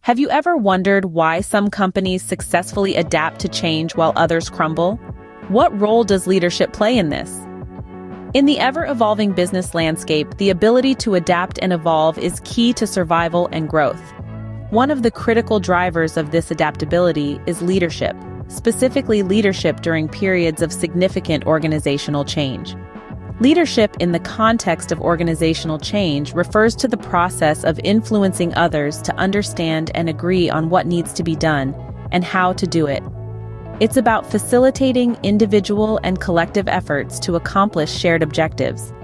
Have you ever wondered why some companies successfully adapt to change while others crumble? What role does leadership play in this? In the ever-evolving business landscape, the ability to adapt and evolve is key to survival and growth. One of the critical drivers of this adaptability is leadership, specifically leadership during periods of significant organizational change. Leadership in the context of organizational change refers to the process of influencing others to understand and agree on what needs to be done and how to do it. It's about facilitating individual and collective efforts to accomplish shared objectives.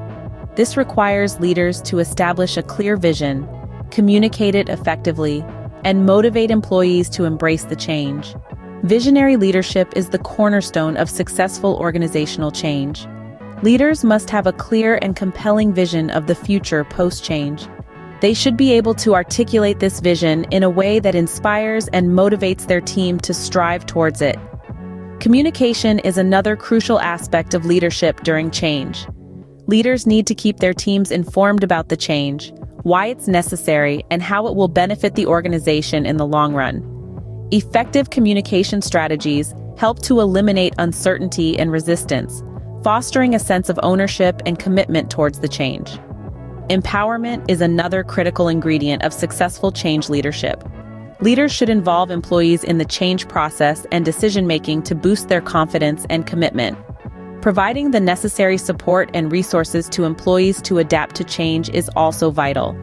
This requires leaders to establish a clear vision, communicate it effectively, and motivate employees to embrace the change. Visionary leadership is the cornerstone of successful organizational change. Leaders must have a clear and compelling vision of the future post-change. They should be able to articulate this vision in a way that inspires and motivates their team to strive towards it. Communication is another crucial aspect of leadership during change. Leaders need to keep their teams informed about the change, why it's necessary, and how it will benefit the organization in the long run. Effective communication strategies help to eliminate uncertainty and resistance, fostering a sense of ownership and commitment towards the change. Empowerment is another critical ingredient of successful change leadership. Leaders should involve employees in the change process and decision-making to boost their confidence and commitment. Providing the necessary support and resources to employees to adapt to change is also vital.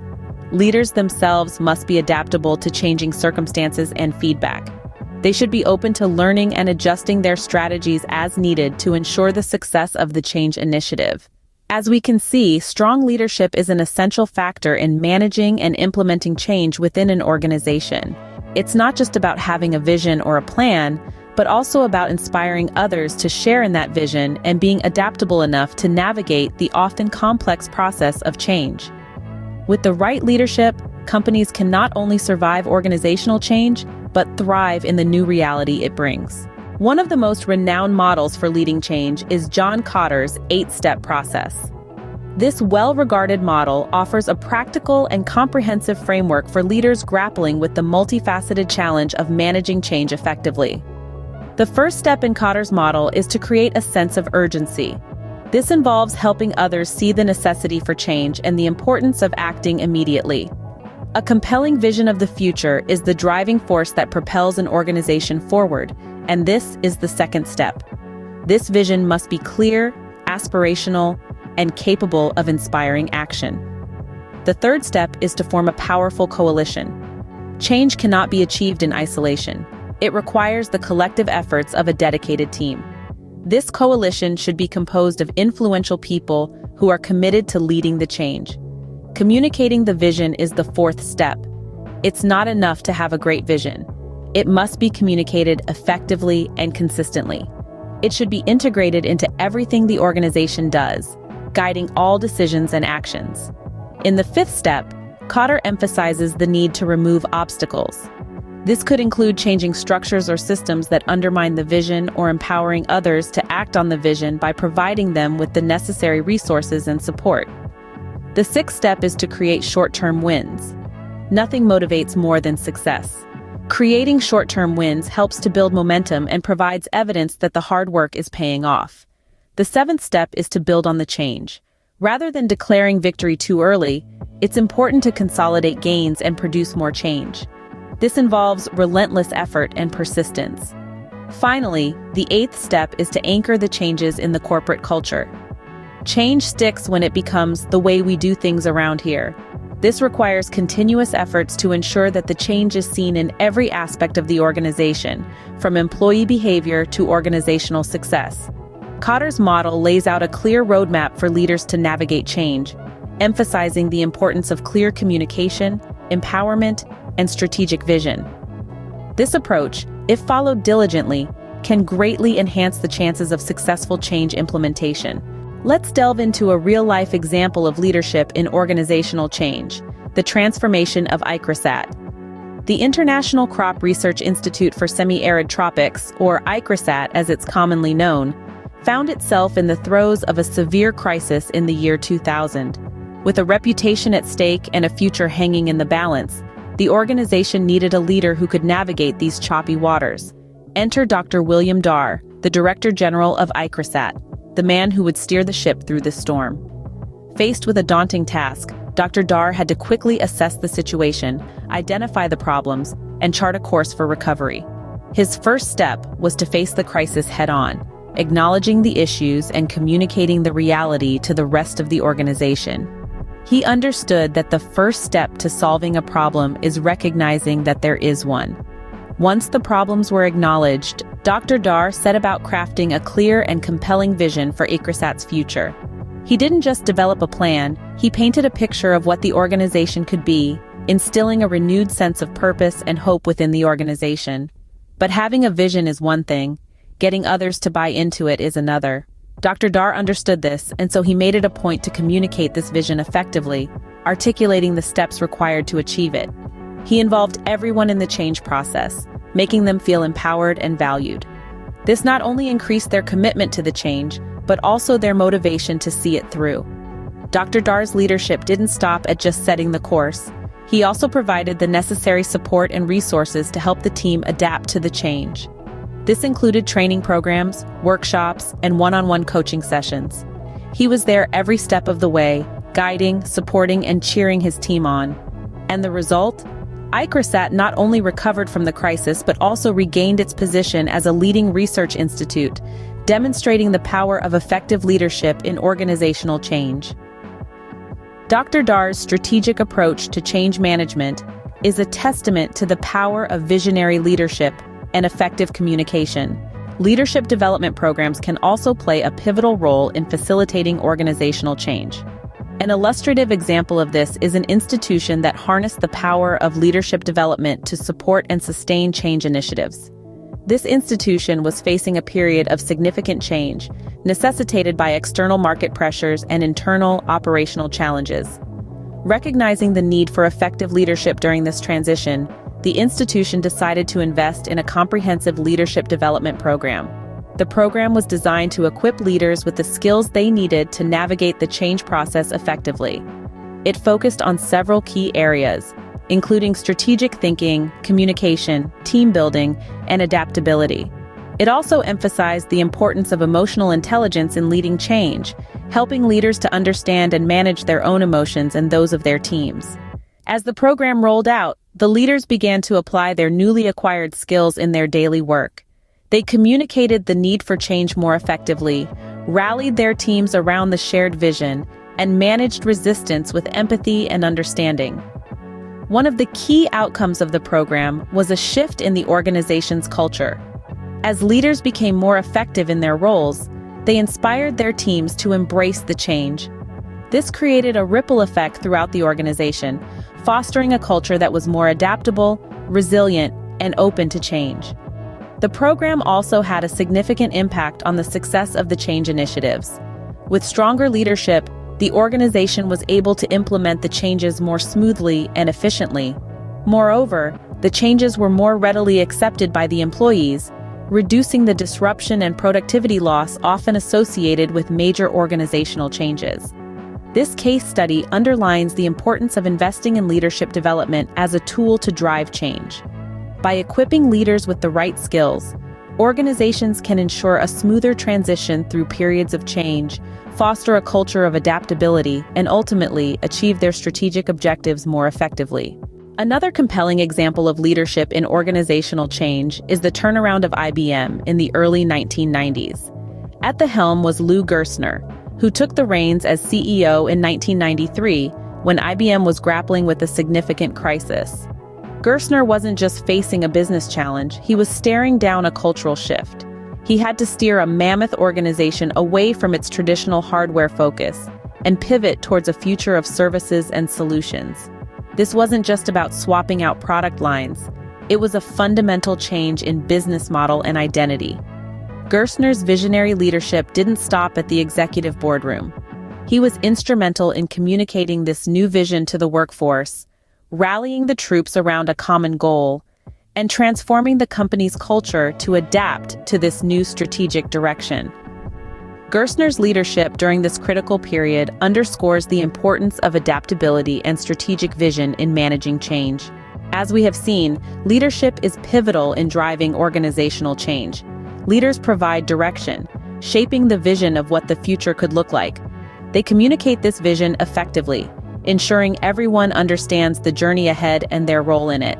Leaders themselves must be adaptable to changing circumstances and feedback. They should be open to learning and adjusting their strategies as needed to ensure the success of the change initiative. As we can see, strong leadership is an essential factor in managing and implementing change within an organization. It's not just about having a vision or a plan, but also about inspiring others to share in that vision and being adaptable enough to navigate the often complex process of change. With the right leadership, companies can not only survive organizational change, but thrive in the new reality it brings. One of the most renowned models for leading change is John Kotter's 8-step process. This well-regarded model offers a practical and comprehensive framework for leaders grappling with the multifaceted challenge of managing change effectively. The first step in Kotter's model is to create a sense of urgency. This involves helping others see the necessity for change and the importance of acting immediately. A compelling vision of the future is the driving force that propels an organization forward, and this is the second step. This vision must be clear, aspirational, and capable of inspiring action. The third step is to form a powerful coalition. Change cannot be achieved in isolation. It requires the collective efforts of a dedicated team. This coalition should be composed of influential people who are committed to leading the change. Communicating the vision is the fourth step. It's not enough to have a great vision. It must be communicated effectively and consistently. It should be integrated into everything the organization does, guiding all decisions and actions. In the fifth step, Kotter emphasizes the need to remove obstacles. This could include changing structures or systems that undermine the vision or empowering others to act on the vision by providing them with the necessary resources and support. The sixth step is to create short-term wins. Nothing motivates more than success. Creating short-term wins helps to build momentum and provides evidence that the hard work is paying off. The seventh step is to build on the change. Rather than declaring victory too early, it's important to consolidate gains and produce more change. This involves relentless effort and persistence. Finally, the eighth step is to anchor the changes in the corporate culture. Change sticks when it becomes the way we do things around here. This requires continuous efforts to ensure that the change is seen in every aspect of the organization, from employee behavior to organizational success. Kotter's model lays out a clear roadmap for leaders to navigate change, emphasizing the importance of clear communication, empowerment, and strategic vision. This approach, if followed diligently, can greatly enhance the chances of successful change implementation. Let's delve into a real-life example of leadership in organizational change, the transformation of ICRISAT. The International Crop Research Institute for Semi-Arid Tropics, or ICRISAT as it's commonly known, found itself in the throes of a severe crisis in the year 2000. With a reputation at stake and a future hanging in the balance, The organization needed a leader who could navigate these choppy waters. Enter Dr. William Darr, the Director General of ICRISAT, the man who would steer the ship through this storm. Faced with a daunting task, Dr. Darr had to quickly assess the situation, identify the problems, and chart a course for recovery. His first step was to face the crisis head-on, acknowledging the issues and communicating the reality to the rest of the organization. He understood that the first step to solving a problem is recognizing that there is one. Once the problems were acknowledged, Dr. Darr set about crafting a clear and compelling vision for ICRISAT's future. He didn't just develop a plan, he painted a picture of what the organization could be, instilling a renewed sense of purpose and hope within the organization. But having a vision is one thing, getting others to buy into it is another. Dr. Darr understood this, and so he made it a point to communicate this vision effectively, articulating the steps required to achieve it. He involved everyone in the change process, making them feel empowered and valued. This not only increased their commitment to the change, but also their motivation to see it through. Dr. Darr's leadership didn't stop at just setting the course. He also provided the necessary support and resources to help the team adapt to the change. This included training programs, workshops, and one-on-one coaching sessions. He was there every step of the way, guiding, supporting, and cheering his team on. And the result? ICRISAT not only recovered from the crisis but also regained its position as a leading research institute, demonstrating the power of effective leadership in organizational change. Dr. Darr's strategic approach to change management is a testament to the power of visionary leadership and effective communication. Leadership development programs can also play a pivotal role in facilitating organizational change. An illustrative example of this is an institution that harnessed the power of leadership development to support and sustain change initiatives. This institution was facing a period of significant change, necessitated by external market pressures and internal operational challenges. Recognizing the need for effective leadership during this transition, the institution decided to invest in a comprehensive leadership development program. The program was designed to equip leaders with the skills they needed to navigate the change process effectively. It focused on several key areas, including strategic thinking, communication, team building, and adaptability. It also emphasized the importance of emotional intelligence in leading change, helping leaders to understand and manage their own emotions and those of their teams. As the program rolled out, the leaders began to apply their newly acquired skills in their daily work. They communicated the need for change more effectively, rallied their teams around the shared vision, and managed resistance with empathy and understanding. One of the key outcomes of the program was a shift in the organization's culture. As leaders became more effective in their roles, they inspired their teams to embrace the change. This created a ripple effect throughout the organization, fostering a culture that was more adaptable, resilient, and open to change. The program also had a significant impact on the success of the change initiatives. With stronger leadership, the organization was able to implement the changes more smoothly and efficiently. Moreover, the changes were more readily accepted by the employees, reducing the disruption and productivity loss often associated with major organizational changes. This case study underlines the importance of investing in leadership development as a tool to drive change. By equipping leaders with the right skills, organizations can ensure a smoother transition through periods of change, foster a culture of adaptability, and ultimately achieve their strategic objectives more effectively. Another compelling example of leadership in organizational change is the turnaround of IBM in the early 1990s. At the helm was Lou Gerstner, who took the reins as CEO in 1993 when IBM was grappling with a significant crisis. Gerstner wasn't just facing a business challenge, he was staring down a cultural shift. He had to steer a mammoth organization away from its traditional hardware focus and pivot towards a future of services and solutions. This wasn't just about swapping out product lines, it was a fundamental change in business model and identity. Gerstner's visionary leadership didn't stop at the executive boardroom. He was instrumental in communicating this new vision to the workforce, rallying the troops around a common goal, and transforming the company's culture to adapt to this new strategic direction. Gerstner's leadership during this critical period underscores the importance of adaptability and strategic vision in managing change. As we have seen, leadership is pivotal in driving organizational change. Leaders provide direction, shaping the vision of what the future could look like. They communicate this vision effectively, ensuring everyone understands the journey ahead and their role in it.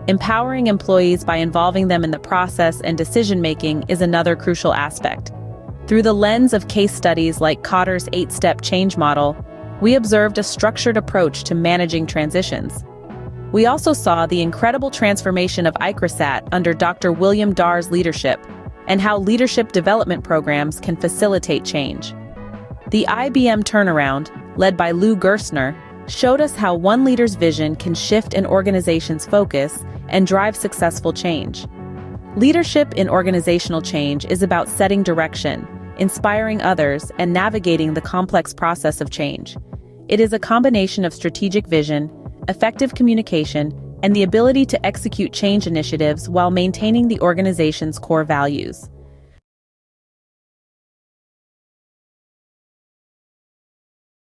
Empowering employees by involving them in the process and decision-making is another crucial aspect. Through the lens of case studies like Kotter's 8-step change model, we observed a structured approach to managing transitions. We also saw the incredible transformation of ICRISAT under Dr. William Darr's leadership, and how leadership development programs can facilitate change. The IBM Turnaround, led by Lou Gerstner, showed us how one leader's vision can shift an organization's focus and drive successful change. Leadership in organizational change is about setting direction, inspiring others, and navigating the complex process of change. It is a combination of strategic vision, effective communication, and the ability to execute change initiatives while maintaining the organization's core values.